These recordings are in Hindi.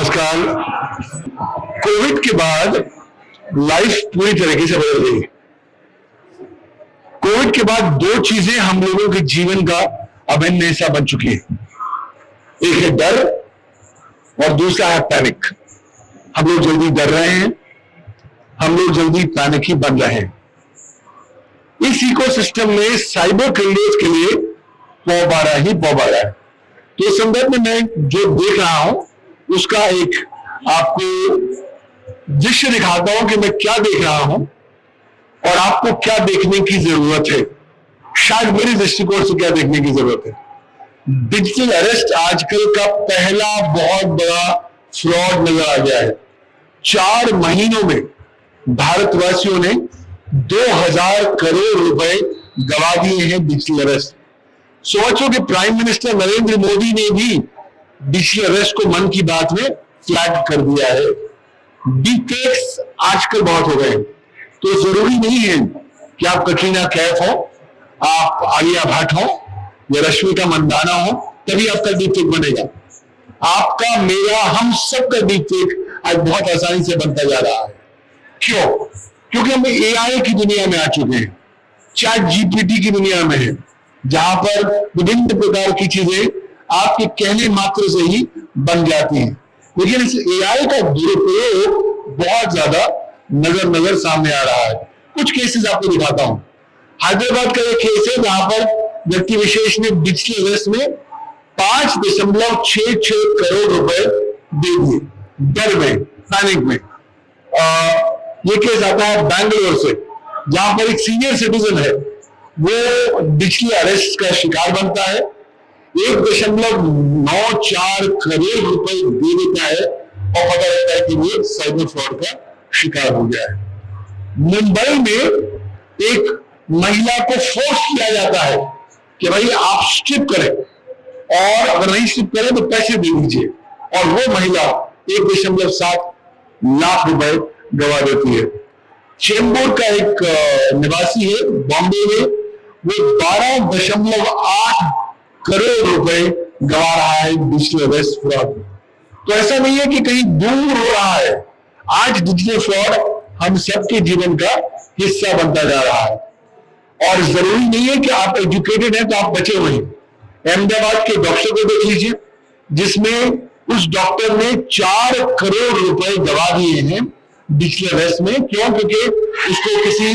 नमस्कार। कोविड के बाद लाइफ पूरी तरीके से बदल गई। कोविड के बाद दो चीजें हम लोगों के जीवन का अभिन्न हिस्सा बन चुकी है। एक है डर और दूसरा है पैनिक। हम लोग जल्दी डर रहे हैं, हम लोग जल्दी पैनिक ही बन रहे हैं। इस इकोसिस्टम में साइबर क्रिमिनल्स के लिए पौबारा ही पौबारा है। तो इस संदर्भ में मैं जो देख रहा हूं उसका एक आपको दृश्य दिखाता हूं कि मैं क्या देख रहा हूं और आपको क्या देखने की जरूरत है। शायद मेरे दृष्टिकोण से क्या देखने की जरूरत है। डिजिटल अरेस्ट आजकल का पहला बहुत बड़ा फ्रॉड नजर आ गया है। 4 महीनों में भारतवासियों ने 2000 करोड़ रुपए गवा दिए हैं डिजिटल अरेस्ट। सोचो कि प्राइम मिनिस्टर नरेंद्र मोदी ने भी डिजिटल अरेस्ट को मन की बात में फ्लैग कर दिया है। डीफेक्स आजकल बहुत हो गए, तो जरूरी नहीं है कि आप कटरीना कैफ हो, आप आलिया भट्ट हो या रश्मिका मंदाना हो तभी आपका डीफेक बनेगा। आपका, मेरा, हम सबका डीफेक आज बहुत आसानी से बनता जा रहा है। क्यों? क्योंकि हम एआई की दुनिया में आ चुके हैं, चैट जीपीटी की दुनिया में है, जहां पर विभिन्न प्रकार की चीजें आपके कहने मात्र से ही बन जाती हैं। लेकिन इस एआई का दुरुपयोग बहुत ज्यादा नजर सामने आ रहा है। कुछ केसेस आपको दिखाता हूं। हैदराबाद का एक केस है जहां पर व्यक्ति विशेष ने डिजिटल अरेस्ट में 5.66 करोड़ रुपए दे दिए, डर में, पैनिक में। ये केस आता है बैंगलोर से, जहां पर एक सीनियर सिटीजन है, वो डिजिटल अरेस्ट का शिकार बनता है, 1.94 करोड़ रुपए दे देता है और पता लगता है कि वो साइबर फ्रॉड का शिकार हो गया है। मुंबई में एक महिला को फोर्स किया जाता है कि भाई आप स्ट्रिप करें और अगर नहीं स्ट्रिप करें तो पैसे दे दीजिए, और वो महिला 1.7 लाख रुपए गवा देती है। चेंबूर का एक निवासी है बॉम्बे में, वो 12.8 करोड़ रुपए गवा रहा है डिजिटल अरेस्ट फ्रॉड। तो ऐसा नहीं है कि कहीं दूर हो रहा है, आज डिजिटल फ्रॉड हम सबके जीवन का हिस्सा बनता जा रहा है। और जरूरी नहीं है कि आप एजुकेटेड हैं तो आप बचे हुए हैं। अहमदाबाद के डॉक्टर को देख लीजिए, जिसमें उस डॉक्टर ने 4 करोड़ रुपए गवा दिए हैं डिजिटल अरेस्ट में। क्यों? क्योंकि उसको किसी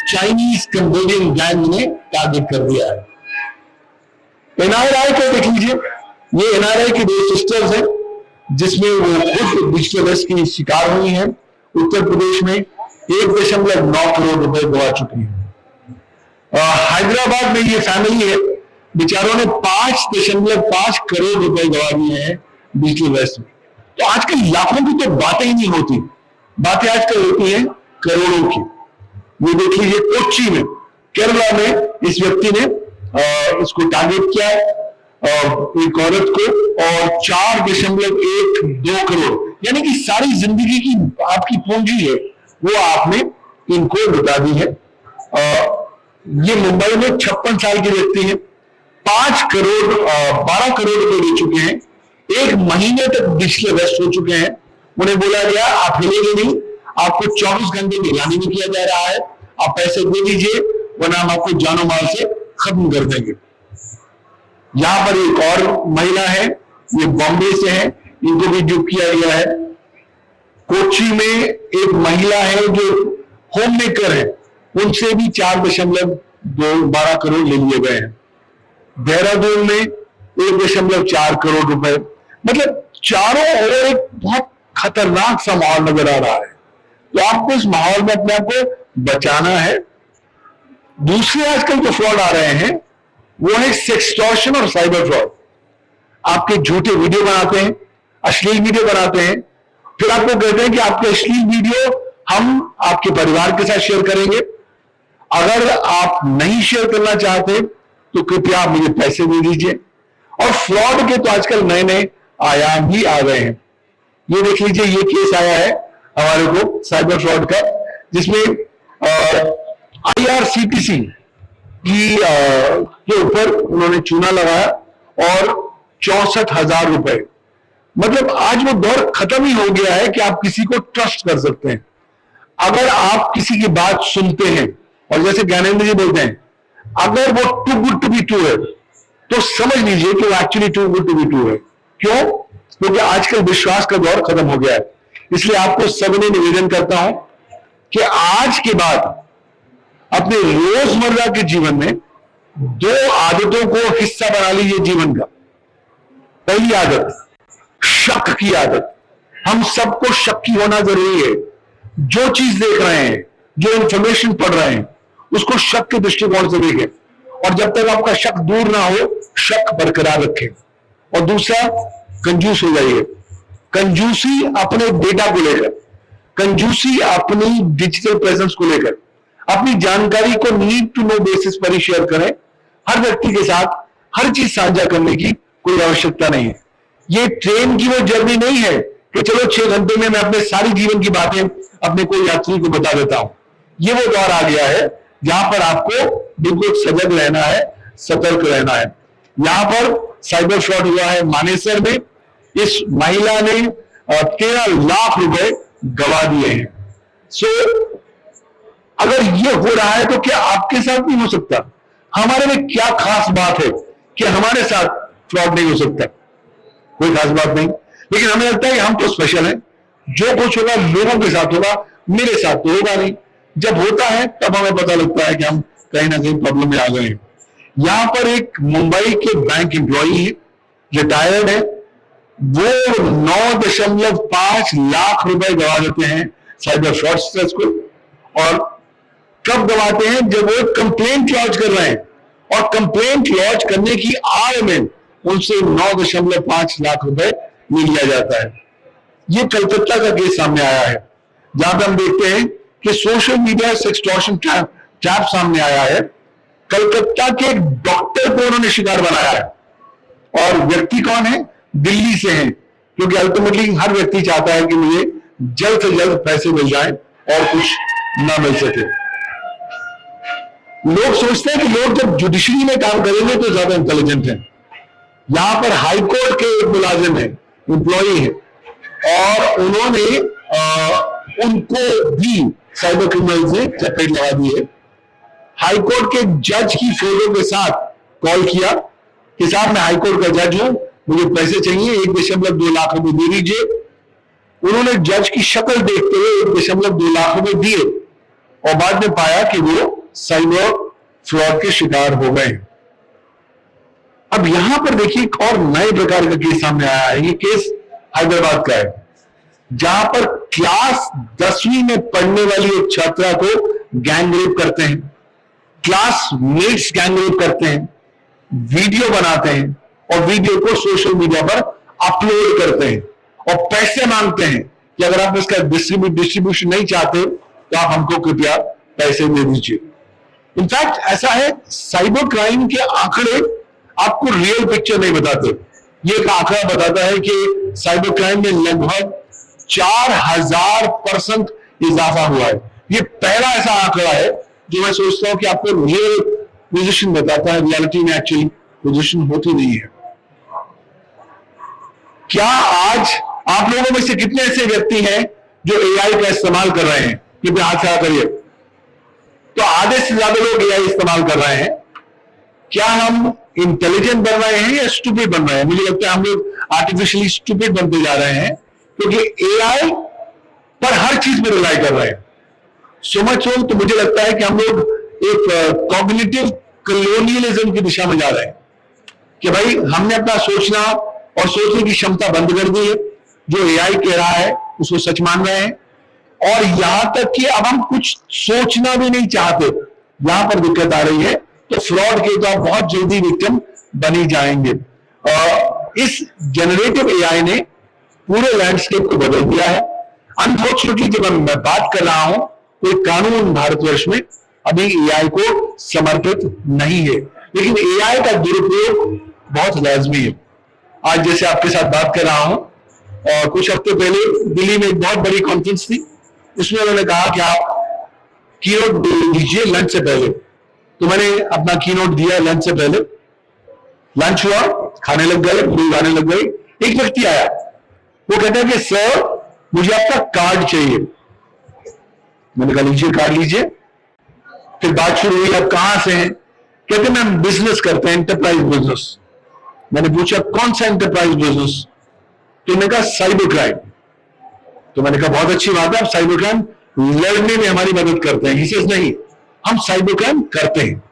चाइनीज कंबोडियन गैंग ने टारगेट कर दिया है। एनआरआई को देख लीजिए, ये एनआरआई की 2 सिस्टर्स हैं, जिसमें वो खुद डिजिटल अरेस्ट की शिकार हुई हैं। उत्तर प्रदेश में 1.9 करोड़ रुपए गवा चुकी हैं। हैदराबाद में ये फैमिली है, बेचारों ने 5.5 करोड़ रुपए गवा दिए हैं डिजिटल अरेस्ट में। तो आजकल लाखों की तो बातें ही नहीं होती, बातें आजकल होती हैं करोड़ों की। ये देख लीजिए, कोच्चि में, केरला में इस व्यक्ति ने इसको टारगेट किया एक औरत को, और 4.12 करोड़, यानी कि सारी जिंदगी की आपकी पूंजी है वो आपने इनको लुटा दी है। ये मुंबई में 56 साल के व्यक्ति हैं, 12 करोड़ रुपए दे चुके हैं, 1 महीने तक डिजिटल अरेस्ट हो चुके हैं। उन्हें बोला गया आप हिलेंगे नहीं, आपको 24 घंटे निगरानी में किया जा रहा है, आप पैसे दे दीजिए वरना हम आपको जानो माल से खत्म कर देंगे। यहां पर एक और महिला है, ये बॉम्बे से है, इनको भी ड्यूप किया गया है। कोच्चि में एक महिला है जो होम मेकर है, उनसे भी 4.12 करोड़ ले लिए गए हैं। देहरादून में 1.4 करोड़ रुपए। मतलब चारों ओर एक बहुत खतरनाक सा माहौल नजर आ रहा है। तो आपको इस माहौल में अपने आप को बचाना है। दूसरे आजकल जो फ्रॉड आ रहे हैं वो है सेक्सटॉर्शन और साइबर फ्रॉड। आपके झूठे वीडियो बनाते हैं, अश्लील वीडियो बनाते हैं, फिर आपको कहते हैं कि आपके अश्लील वीडियो हम आपके परिवार के साथ शेयर करेंगे, अगर आप नहीं शेयर करना चाहते तो कृपया आप मुझे पैसे दे दीजिए। और फ्रॉड के तो आजकल नए नए आयाम भी आ गए हैं। ये देख लीजिए, ये केस आया है हमारे को साइबर फ्रॉड का, जिसमें IRCTC के ऊपर उन्होंने चूना लगाया और 64,000 रुपए मतलब आज वो दौर खत्म ही हो गया है कि आप किसी को ट्रस्ट कर सकते हैं। अगर आप किसी की बात सुनते हैं और जैसे ज्ञानेंद्र जी बोलते हैं, अगर वो too good to be true है तो समझ लीजिए कि वो actually too good to be true है। क्यों? क्योंकि आजकल विश्वास का दौर खत्म हो गया है। इसलिए आपको सबने निवेदन करता हूं कि आज के बाद अपने रोजमर्रा के जीवन में 2 आदतों को हिस्सा बना लीजिए जीवन का। पहली आदत, शक की आदत। हम सबको शक्की होना जरूरी है। जो चीज देख रहे हैं, जो इंफॉर्मेशन पढ़ रहे हैं, उसको शक के दृष्टिकोण से देखें, और जब तक आपका शक दूर ना हो, शक बरकरार रखें। और दूसरा, कंजूस हो जाइए। कंजूसी अपने डेटा को लेकर, कंजूसी अपनी डिजिटल प्रेजेंस को लेकर, अपनी जानकारी को नीड टू नो बेसिस पर ही शेयर करें। हर व्यक्ति के साथ हर चीज साझा करने की कोई आवश्यकता नहीं है। ये ट्रेन की वो जर्नी नहीं है कि चलो 6 घंटे में मैं अपने सारी जीवन की बातें अपने कोई यात्री को बता देता हूं। ये वो दौर आ गया है जहां पर आपको बिल्कुल सजग रहना है, सतर्क रहना है। यहां पर साइबर फ्रॉड हुआ है मानेसर में। इस महिला ने 13 लाख रुपए गवा दिए हैं। सो अगर ये हो रहा है तो क्या आपके साथ नहीं हो सकता? हमारे में क्या खास बात है कि हमारे साथ फ्रॉड नहीं हो सकता? कोई खास बात नहीं, लेकिन हमें लगता है कि हम तो स्पेशल हैं। जो कुछ होगा लोगों के साथ होगा, मेरे साथ तो होगा नहीं। जब होता है तब हमें पता लगता है कि हम कहीं ना कहीं प्रॉब्लम में आ गए हैं। यहां पर एक मुंबई के बैंक एम्प्लॉई है, रिटायर्ड है, वो 9.5 लाख रुपए गवा देते हैं साइबर फ्रॉडस्टर्स को। और कब गवाते हैं? जब वो कंप्लेंट लॉन्च कर रहे हैं, और कंप्लेंट लॉन्च करने की आड़ में उनसे 9.5 लाख रुपए ले लिया जाता है। ये कलकत्ता का केस सामने आया है, जहां पर हम देखते हैं कि सोशल मीडिया सेक्सटॉर्शन ट्रैप सामने आया है। कलकत्ता के एक डॉक्टर को उन्होंने शिकार बनाया है, और व्यक्ति कौन है? दिल्ली से है, क्योंकि अल्टीमेटली हर व्यक्ति चाहता है कि मुझे जल्द से जल्द पैसे मिल जाए और कुछ ना मिल सके। लोग सोचते हैं कि लोग जब जुडिशरी में काम करेंगे तो ज्यादा इंटेलिजेंट हैं। यहां पर हाईकोर्ट के एक मुलाजिम है, एम्प्लॉई है, और उन्होंने उनको भी साइबर क्रिमिनल से चपेट लगा दी है। हाईकोर्ट के जज की फोटो के साथ कॉल किया कि साहब मैं हाईकोर्ट का जज हूं, मुझे पैसे चाहिए, 1.2 लाख रुपए दे दीजिए। उन्होंने जज की शक्ल देखते हुए 1.2 लाख रुपए दिए, और बाद में पाया कि वो साइबर फ्रॉड के शिकार हो गए। अब यहां पर देखिए एक और नए प्रकार का केस सामने आया है। ये केस हैदराबाद का है, जहां पर क्लास 10वीं में पढ़ने वाली एक छात्रा को गैंग रेप करते हैं, क्लासमेट्स गैंग रेप करते हैं, वीडियो बनाते हैं, और वीडियो को सोशल मीडिया पर अपलोड करते हैं, और पैसे मांगते हैं कि अगर आप इसका डिस्ट्रीब्यूशन नहीं चाहते तो आप हमको कृपया पैसे दे दीजिए। इनफैक्ट ऐसा है, साइबर क्राइम के आंकड़े आपको रियल पिक्चर नहीं बताते। ये एक आंकड़ा बताता है कि साइबर क्राइम में लगभग 4000% इजाफा हुआ है। ये पहला ऐसा आंकड़ा है जो मैं सोचता हूं कि आपको रियल पोजीशन बताता है। रियलिटी में एक्चुअली पोजीशन होती नहीं है। क्या आज आप लोगों में से कितने ऐसे व्यक्ति हैं जो एआई का इस्तेमाल कर रहे हैं? कृपया हाथ खड़ा करिए। तो आधे से ज्यादा लोग एआई इस्तेमाल कर रहे हैं। क्या हम इंटेलिजेंट बन रहे हैं या स्टूपिड बन रहे हैं? मुझे लगता है हम लोग आर्टिफिशियली स्टूपिड बनते जा रहे हैं, क्योंकि एआई पर हर चीज में रिलाई कर रहे हैं। सो मच हो तो मुझे लगता है कि हम लोग एक कॉग्निटिव कॉलोनियलिज्म की दिशा में जा रहे हैं, कि भाई हमने अपना सोचना और सोचने की क्षमता बंद कर दी है। जो एआई कह रहा है उसको सच मान रहे हैं, और यहां तक कि अब हम कुछ सोचना भी नहीं चाहते। यहां पर दिक्कत आ रही है। तो फ्रॉड के तो आप बहुत जल्दी विक्टिम बनी जाएंगे। इस जनरेटिव एआई ने पूरे लैंडस्केप को बदल दिया है। अनफॉर्चुनेटली जब मैं बात कर रहा हूं, कोई कानून भारतवर्ष में अभी एआई को समर्पित नहीं है, लेकिन एआई का दुरुपयोग बहुत लाजमी है। आज जैसे आपके साथ बात कर रहा हूं, और कुछ हफ्ते पहले दिल्ली में एक बहुत बड़ी कॉन्फ्रेंस थी, उसमें उन्होंने कहा कि आप कीनोट दीजिए लंच से पहले। तो मैंने अपना कीनोट दिया लंच से पहले। लंच हुआ, खाने लग गए, पूरी गाने लग गई। एक व्यक्ति आया, वो कहता है कि सर मुझे आपका कार्ड चाहिए। मैंने कहा लीजिए कार्ड लीजिए। फिर बात शुरू हुई, आप कहां से हैं? कहते मैं बिजनेस करते हैं, एंटरप्राइज बिजनेस। मैंने पूछा कौन सा एंटरप्राइज बिजनेस? तो मैंने कहा साइबर क्राइम। तो मैंने कहा बहुत अच्छी बात है, आप साइबर क्राइम लड़ने में हमारी मदद करते हैं। ही सेज नहीं, हम साइबर क्राइम करते हैं।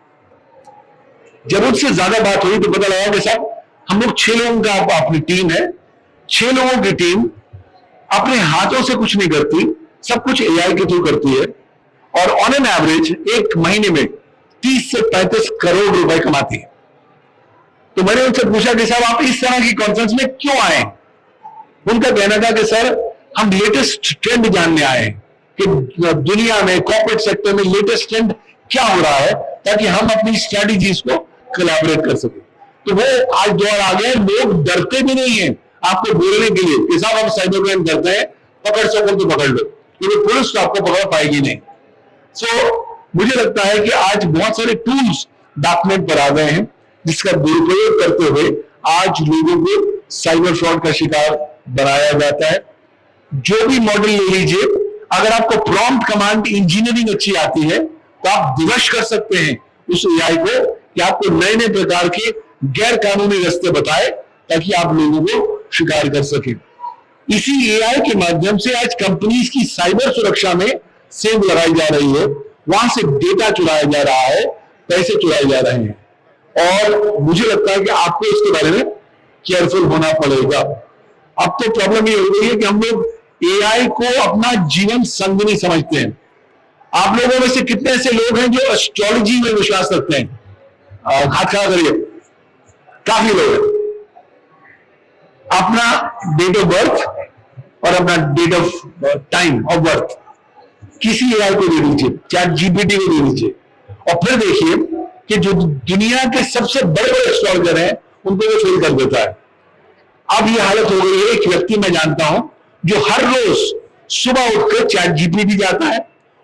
जब उससे ज्यादा बात हुई तो पता लगा कि साहब हम लोग 6 लोगों का अपनी टीम है। 6 लोगों की टीम अपने हाथों से कुछ नहीं करती, सब कुछ एआई के थ्रू करती है, और ऑन एन एवरेज एक महीने में 30 से 35 करोड़ रुपए कमाती है। तो मैंने उनसे पूछा कि साहब आप इस तरह की कॉन्फ्रेंस में क्यों आए? उनका कहना था कि सर हम लेटेस्ट ट्रेंड जानने आए हैं कि दुनिया में कॉर्पोरेट सेक्टर में लेटेस्ट ट्रेंड क्या हो रहा है, ताकि हम अपनी स्ट्रेटजीज को कोलैबोरेट कर सके। तो वो आज दौर आ गए, लोग डरते भी नहीं है आपको बोलने के लिए कि साहब हम साइबर क्राइम करते हैं, पकड़ सको तो पकड़ लो, क्योंकि पुलिस तो आपको पकड़ पाएगी नहीं। मुझे लगता है कि आज बहुत सारे टूल्स डॉक्यूमेंट पर आ गए हैं, जिसका दुरुपयोग करते हुए आज लोगों को साइबर फ्रॉड का शिकार बनाया जाता है। जो भी मॉडल ले लीजिए, अगर आपको प्रॉम्प्ट कमांड इंजीनियरिंग अच्छी आती है तो आप विवश कर सकते हैं उस एआई को कि आपको नए नए प्रकार के गैर कानूनी रास्ते बताए, ताकि आप लोगों को शिकार कर सके। इसी एआई के माध्यम से आज कंपनीज की साइबर सुरक्षा में सेंध लगाई जा रही है, वहां से डेटा चुराया जा रहा है, पैसे चुराए जा रहे हैं, और मुझे लगता है कि आपको इसके बारे में केयरफुल होना पड़ेगा। अब तो प्रॉब्लम ये हो गई है कि हम लोग एआई को अपना जीवन संगिनी समझते हैं। आप लोगों में से कितने ऐसे लोग हैं जो एस्ट्रोलॉजी में विश्वास रखते हैं? हाथ खड़ा करिए। काफी लोग हैं। अपना डेट ऑफ बर्थ और अपना date of time of birth किसी एआई को दे दीजिए, चैट जीपीटी को दे दीजिए, और फिर देखिए कि जो दुनिया के सबसे बड़े बड़े एस्ट्रोलॉजर हैं उनको वो फेल कर देता है। अब ये हालत हो गई है, एक व्यक्ति मैं जानता हूं जो हर रोज सुबह उठकर चैट जीपीटी जाता है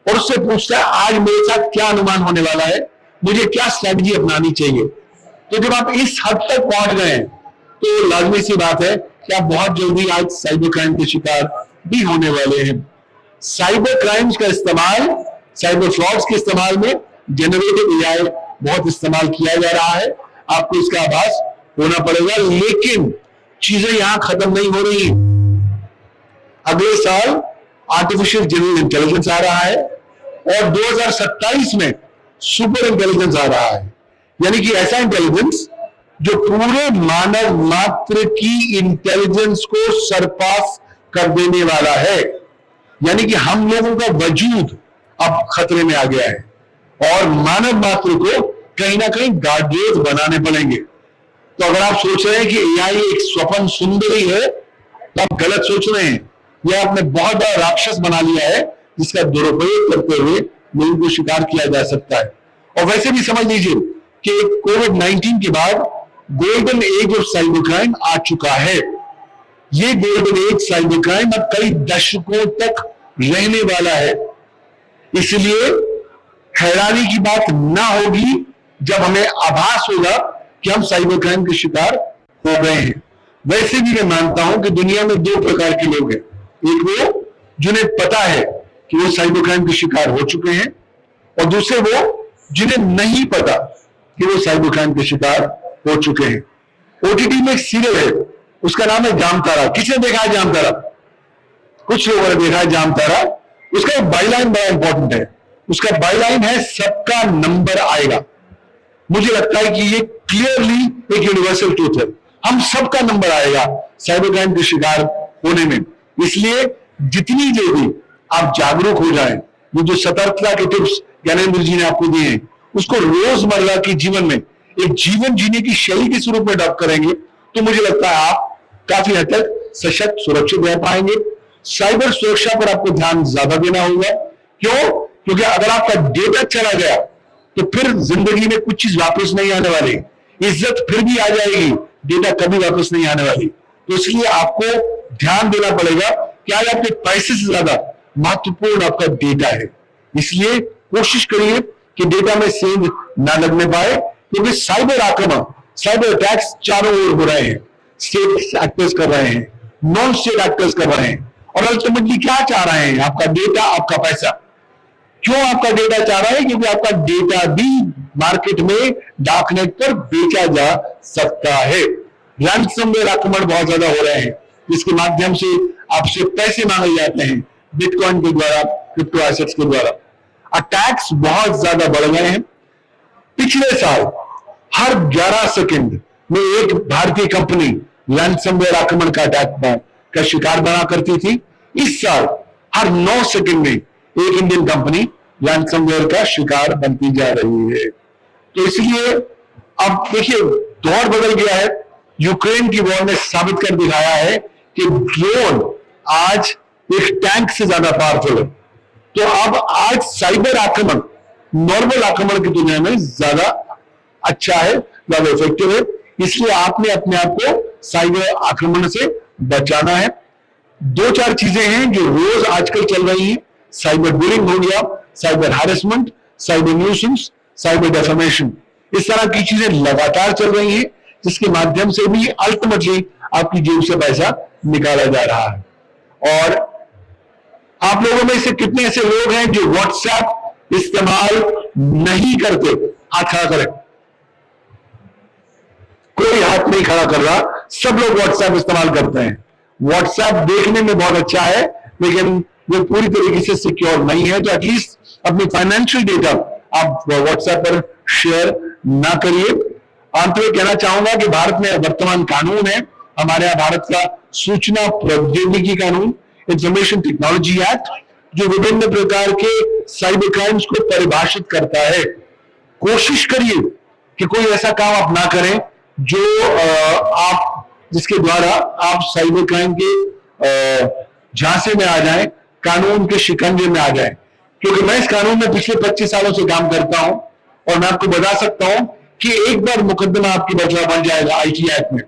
और उससे पूछता है आज मेरे साथ क्या अनुमान होने वाला है, मुझे क्या स्ट्रैटेजी अपनानी चाहिए। तो जब आप इस हद तक पहुंच गए हैं तो लाजमी सी बात है कि आप बहुत जल्दी आज साइबर क्राइम के शिकार भी होने वाले हैं। साइबर क्राइम्स का इस्तेमाल, साइबर फ्रॉड्स के इस्तेमाल में जनरेटिव एआई बहुत इस्तेमाल किया जा रहा है, आपको इसका आभास होना पड़ेगा। लेकिन चीजें यहां खत्म नहीं हो रही। अगले साल आर्टिफिशियल जनरल इंटेलिजेंस आ रहा है और 2027 में सुपर इंटेलिजेंस आ रहा है, यानी कि ऐसा इंटेलिजेंस जो पूरे मानव मात्र की इंटेलिजेंस को सरपास कर देने वाला है। यानी कि हम लोगों का वजूद अब खतरे में आ गया है और मानव मात्र को कहीं ना कहीं गार्डरेज बनाने पड़ेंगे। तो अगर आप सोच रहे हैं कि एआई एक स्वप्न सुंदरी है तो आप गलत सोच रहे हैं। यह आपने बहुत बड़ा राक्षस बना लिया है जिसका दुरुपयोग करते हुए लोगों को शिकार किया जा सकता है। और वैसे भी समझ लीजिए कि कोविड-19 के बाद golden age of cyber crime आ चुका है। ये गोल्डन एज साइबर क्राइम अब कई दशकों तक रहने वाला है। इसलिए हैरानी की बात ना होगी जब हमें आभास होगा कि हम साइबर क्राइम के शिकार हो गए हैं। वैसे भी मैं मानता हूं कि दुनिया में 2 प्रकार के लोग हैं। एक वो जिन्हें पता है कि वो साइबर क्राइम के शिकार हो चुके हैं, और दूसरे वो जिन्हें नहीं पता कि वो साइबर क्राइम के शिकार हो चुके हैं। ओटीटी में एक सीरियल है, उसका नाम है जामतारा। किसने देखा है जामतारा? कुछ लोगों ने देखा है जामतारा। उसका एक बाईलाइन बड़ा इंपॉर्टेंट है। उसका बाईलाइन है सबका नंबर आएगा। मुझे लगता है कि ये क्लियरली एक यूनिवर्सल ट्रूथ है। हम सबका नंबर आएगा साइबर क्राइम के शिकार होने में। इसलिए जितनी जल्दी आप जागरूक हो जाएं, ये जो सतर्कता के टिप्स ज्ञानेंद्र जी ने आपको दिए हैं, उसको रोजमर्रा के जीवन में एक जीवन जीने की शैली के स्वरूप में अडॉप्ट करेंगे तो मुझे लगता है आप काफी हद तक सशक्त, सुरक्षित रह पाएंगे। साइबर सुरक्षा पर आपको ध्यान ज्यादा देना होगा। क्यों? क्योंकि अगर आपका डेटा चला गया तो फिर जिंदगी में कुछ चीज वापस नहीं आने वाली। इज्जत फिर भी आ जाएगी, डेटा कभी वापस नहीं आने वाली। तो इसलिए आपको ध्यान देना पड़ेगा कि आज आपके पैसे से ज्यादा महत्वपूर्ण आपका डेटा है। इसलिए कोशिश करिए कि डेटा में सेंध ना लगने पाए, क्योंकि साइबर आक्रमण, साइबर अटैक्स चारों ओर हो रहे हैं। स्टेट एक्टर्स कर रहे हैं, नॉन स्टेट एक्टर्स कर रहे हैं। और अल्टीमेटली क्या चाह रहे हैं? आपका डेटा, आपका पैसा। क्यों आपका डेटा चाह रहा है? क्योंकि आपका डेटा भी मार्केट में डार्कनेट पर बेचा जा सकता है। रैंसमवेयर आक्रमण बहुत ज्यादा हो रहे हैं, जिसके माध्यम से आपसे पैसे मांगे जाते हैं बिटकॉइन के द्वारा, क्रिप्टो एसेट्स के द्वारा। अटैक्स बहुत ज्यादा बढ़ गए हैं। पिछले साल हर 11 सेकंड में एक भारतीय कंपनी रैंसमवेयर आक्रमण का अटैक का शिकार बना करती थी। इस साल हर 9 सेकंड में एक इंडियन कंपनी रैंसमवेयर का शिकार बनती जा रही है। तो इसलिए अब देखिए, दौर बदल गया है। यूक्रेन की वॉर ने साबित कर दिखाया है कि ड्रोन आज एक टैंक से ज्यादा पावरफुल है। तो अब आज साइबर आक्रमण नॉर्मल आक्रमण की तुलना में ज्यादा अच्छा है, ज्यादा इफेक्टिव है। इसलिए आपने अपने आप को साइबर आक्रमण से बचाना है। 2-4 चीजें हैं जो रोज आजकल चल रही हैं। साइबर बुलिंग हो गया, cyber harassment, cyber nuisance, cyber defamation, इस तरह की चीजें लगातार चल रही हैं, जिसके माध्यम से भी अल्टीमेटली आपकी जेब से पैसा निकाला जा रहा है। और आप लोगों में से कितने ऐसे लोग हैं जो व्हाट्सएप इस्तेमाल नहीं करते? हाथ खड़ा करें। कोई हाथ नहीं खड़ा कर रहा, सब लोग व्हाट्सएप इस्तेमाल करते हैं। व्हाट्सएप देखने में बहुत अच्छा है, लेकिन वो पूरी तरीके से सिक्योर नहीं है। तो एटलीस्ट अपनी फाइनेंशियल डेटा आप व्हाट्सएप पर शेयर ना करिए। अंत में कहना चाहूंगा कि भारत में वर्तमान कानून है, हमारे यहाँ भारत का सूचना प्रौद्योगिकी कानून, इंफॉर्मेशन टेक्नोलॉजी एक्ट, जो विभिन्न प्रकार के साइबर क्राइम्स को परिभाषित करता है। कोशिश करिए कि कोई ऐसा काम आप ना करें जो जिसके द्वारा आप साइबर क्राइम के झांसे में आ जाएं, कानून के शिकंजे में आ जाएं। क्योंकि मैं इस कानून में पिछले 25 सालों से काम करता हूं और मैं आपको बता सकता हूं कि एक बार मुकदमा आपकी बदला बन जाएगा आईटी एक्ट में,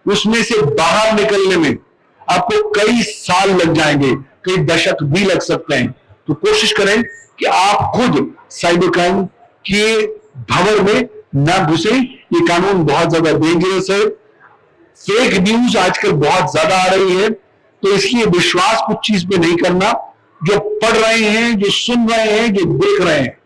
उसमें से बाहर निकलने में आपको कई साल लग जाएंगे, कई दशक भी लग सकते हैं। तो कोशिश करें कि आप खुद साइबर क्राइम के भंवर में ना घुसे। ये कानून बहुत ज्यादा डेंजरस है। फेक न्यूज आजकल बहुत ज्यादा आ रही है, तो इसलिए विश्वास कुछ चीज पे नहीं करना। जो पढ़ रहे हैं, जो सुन रहे हैं, जो देख रहे हैं,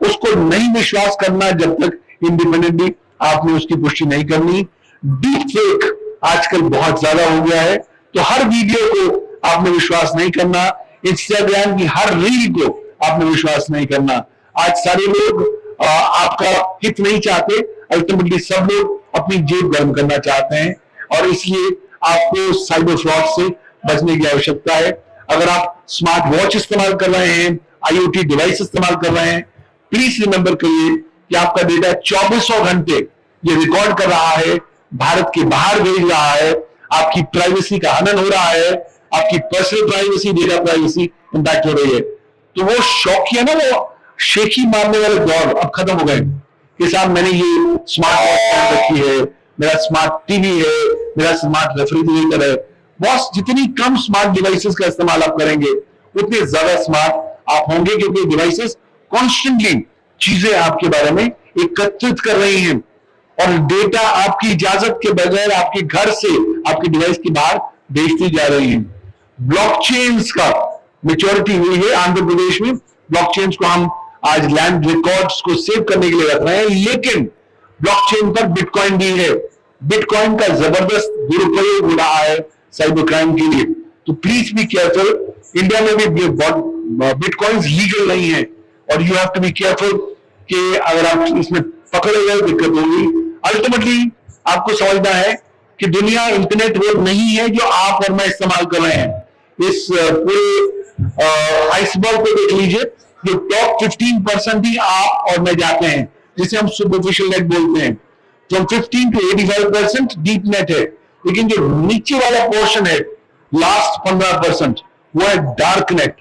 उसको नहीं विश्वास करना जब तक इंडिपेंडेंटली आपने उसकी पुष्टि नहीं करनी। डीप फेक आजकल बहुत ज्यादा हो गया है, तो हर वीडियो को आपने विश्वास नहीं करना। इंस्टाग्राम की हर रील को आपने विश्वास नहीं करना। आज सारे लोग आपका हित नहीं चाहते, अल्टीमेटली सब लोग अपनी जेब गर्म करना चाहते हैं, और इसलिए आपको साइबर फ्रॉड से बचने की आवश्यकता है। अगर आप स्मार्ट वॉच इस्तेमाल कर रहे हैं, आईओटी डिवाइस इस्तेमाल कर रहे हैं, प्लीज रिमेंबर करिए कि आपका डेटा 24 घंटे ये रिकॉर्ड कर रहा है, भारत के बाहर भेज रहा है, आपकी प्राइवेसी का हनन हो रहा है, आपकी personal privacy, data privacy impact हो रही है। तो वो शौकिया ना, वो शेखी मारने वाले दौर अब खत्म हो गए कि साहब मैंने ये स्मार्ट वॉच पहन रखी है, मेरा स्मार्ट टीवी है, मेरा स्मार्ट रेफ्रिजरेटर है। बॉस, जितनी कम स्मार्ट डिवाइसेस का इस्तेमाल आप करेंगे उतने ज्यादा स्मार्ट आप होंगे, क्योंकि डिवाइसेस कॉन्स्टेंटली चीजें आपके बारे में एकत्रित कर रही हैं और डेटा आपकी इजाजत के बगैर आपके घर से आपके डिवाइस के बाहर भेजती जा रही है। ब्लॉकचेन्स का मेच्योरिटी हुई है आंध्र प्रदेश में। ब्लॉकचेन्स को हम आज लैंड रिकॉर्ड्स को सेव करने के लिए रख रहे हैं, लेकिन ब्लॉकचेन पर बिटकॉइन भी है। बिटकॉइन का जबरदस्त दुरुपयोग हो रहा है साइबर क्राइम के लिए। तो प्लीज बी केयरफुल। इंडिया में भी बिटकॉइंस लीगल नहीं है, और you have to be careful कि अगर आप इसमें पकड़े गए दिक्कत होगी। अल्टीमेटली आपको समझना है कि दुनिया इंटरनेट वेब नहीं है जो आप और मैं इस्तेमाल कर रहे हैं। इस पूरे आइसबर्ग को देख लीजिए, जो टॉप 15% ही आप और मैं जाते हैं, जिसे हम सुपरफिशियल नेट बोलते हैं। तो 15 to 85% डीप नेट है, लेकिन जो नीचे वाला पोर्शन है, लास्ट 15%, वो है डार्क नेट।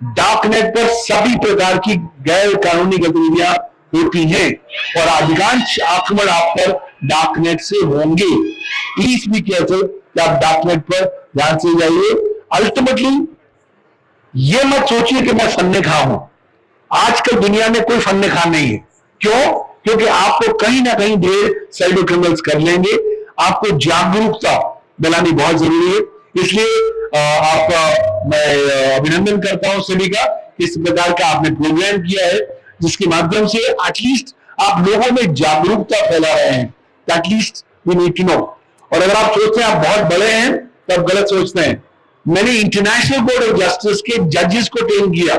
डार्क नेट पर सभी प्रकार की गैर कानूनी गतिविधियां होती हैं, और अधिकांश आक्रमण आप पर डार्क नेट से होंगे। प्लीज बी केयरफुल कि आप डार्क नेट पर ध्यान से जाइए। अल्टीमेटली ये मत सोचिए कि मैं फन्ने खा हूं। आजकल दुनिया में कोई फन्ने खा नहीं है। क्यों? क्योंकि आपको कहीं ना कहीं ढेर साइबर क्रिमिनल्स कर लेंगे। आपको जागरूकता दिलानी बहुत जरूरी है। इसलिए आपका मैं अभिनंदन करता हूं सभी का, इस प्रकार का आपने प्रोग्राम किया है जिसके माध्यम से एटलीस्ट आप लोगों में जागरूकता फैला रहे हैं। At least we need to know. और अगर आप सोचते हैं आप बहुत बड़े हैं तो आप गलत सोचते हैं। मैंने इंटरनेशनल कोर्ट ऑफ जस्टिस के जजेस को ट्रेन किया,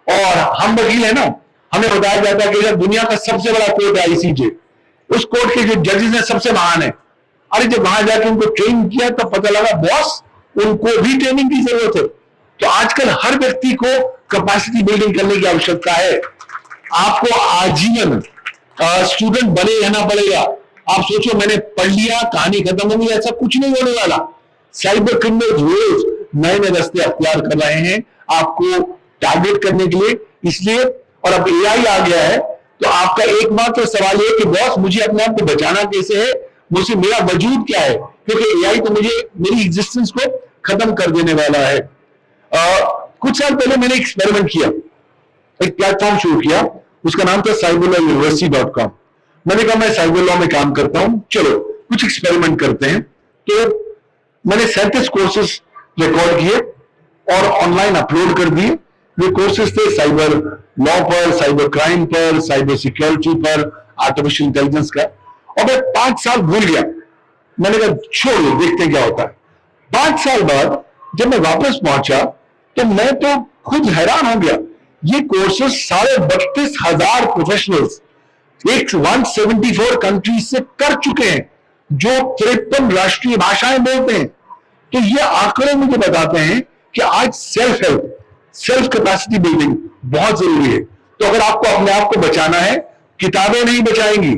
और हम वकील है ना, हमें बताया जाता है कि दुनिया का सबसे बड़ा कोर्ट है आईसीजे, उस कोर्ट के जो जजेस हैं सबसे महान है। अरे जब वहां जाके उनको ट्रेन किया तो पता लगा बॉस उनको भी ट्रेनिंग की जरूरत है। तो आजकल हर व्यक्ति को कैपेसिटी बिल्डिंग करने की आवश्यकता है। आपको आजीवन स्टूडेंट बने रहना पड़ेगा। आप सोचो मैंने पढ़ लिया कहानी खत्म हो गई, ऐसा कुछ नहीं होने वाला। साइबर क्रिमिनल रोज नए नए रास्ते अख्तियार कर रहे हैं आपको टारगेट करने के लिए। इसलिए और अब एआई आ गया है, तो आपका एकमात्र सवाल ये कि बॉस मुझे अपने आप को बचाना कैसे है, मुझे मेरा वजूद क्या है, क्योंकि एआई तो मुझे मेरी एग्जिस्टेंस को खत्म कर देने वाला है। कुछ साल पहले मैंने एक्सपेरिमेंट किया, एक प्लेटफॉर्म शुरू किया, उसका नाम था cyberlawuniversity.com। मैंने कहा मैं साइबर लॉ में काम करता हूं, चलो कुछ एक्सपेरिमेंट करते हैं। तो मैंने 37 कोर्सेस रिकॉर्ड किए और ऑनलाइन अपलोड कर दिए। ये कोर्सेस थे साइबर लॉ पर, साइबर क्राइम पर, साइबर सिक्योरिटी पर, आर्टिफिशियल इंटेलिजेंस का। और मैं 5 साल भूल गया। मैंने कहा छोड़ो देखते क्या होता है। 5 साल बाद जब मैं वापस पहुंचा तो मैं तो खुद हैरान हो गया। ये कोर्सेस 32,500 प्रोफेशनल्स 174 कंट्रीज से कर चुके हैं, जो 53 राष्ट्रीय भाषाएं बोलते हैं। तो ये आंकड़े मुझे बताते हैं कि आज self help, self capacity building बहुत जरूरी है। तो अगर आपको अपने आप को बचाना है, किताबें नहीं बचाएंगी,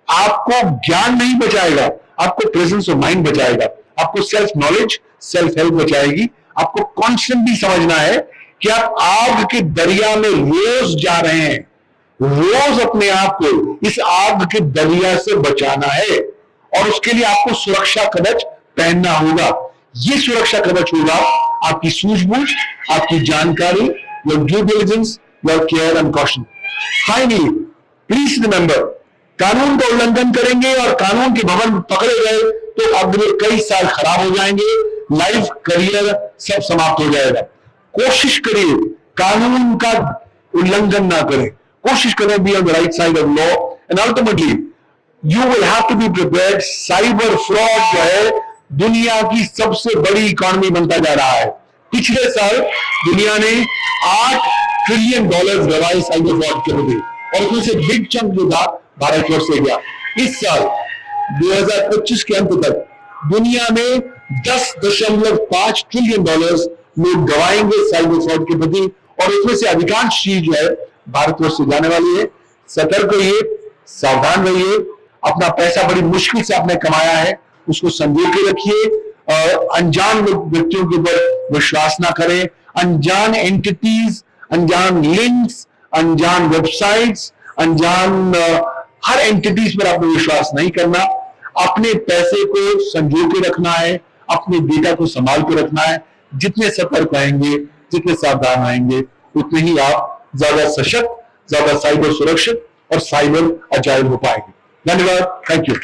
आपको ज्ञान नहीं बचाएगा, आपको प्रेजेंस ऑफ माइंड बचाएगा, आपको सेल्फ नॉलेज, सेल्फ हेल्प बचाएगी। आपको कॉन्स्टेंटली समझना है कि आप आग के दरिया में रोज जा रहे हैं, रोज अपने आप को इस आग के दरिया से बचाना है, और उसके लिए आपको सुरक्षा कवच पहनना होगा। ये सुरक्षा कवच होगा आपकी सूझबूझ, आपकी जानकारी, your due diligence, your care and caution. Finally please remember, कानून का उल्लंघन करेंगे और कानून के भवन पकड़े गए तो अगले कई साल खराब हो जाएंगे, लाइफ, करियर सब समाप्त हो जाएगा। कोशिश करिए कानून का उल्लंघन ना करें, कोशिश करें be on the right side of law, and ultimately you will have to be prepared. Cyber fraud जो है दुनिया की सबसे बड़ी इकोनॉमी बनता जा रहा है। पिछले साल दुनिया ने $8 ट्रिलियन गवाए साइबर फ्रॉड के प्रति, और उसमें से बिग चंक जो था भारतवर्ष से गया। इस साल 2025 के अंत तक दुनिया में $10.5 ट्रिलियन लोग गवाएंगे साइबर फ्रॉड के प्रति, और उसमें से अधिकांश चीज जो है भारतवर्ष से जाने वाली है। सतर्क रहिए, सावधान रहिए, अपना पैसा बड़ी मुश्किल से आपने कमाया है उसको संजो के रखिए, अनजान व्यक्तियों के ऊपर विश्वास ना करें, अनजान एंटिटीज, अनजान लिंक्स, अनजान वेबसाइट्स, अनजान हर एंटिटीज पर आपने विश्वास नहीं करना। अपने पैसे को संजो के रखना है, अपने डेटा को संभाल के रखना है। जितने सतर्क रहेंगे, जितने सावधान रहेंगे, उतने ही आप ज्यादा सशक्त, ज्यादा साइबर सुरक्षित और साइबर अजाइल हो पाएंगे। धन्यवाद, थैंक यू।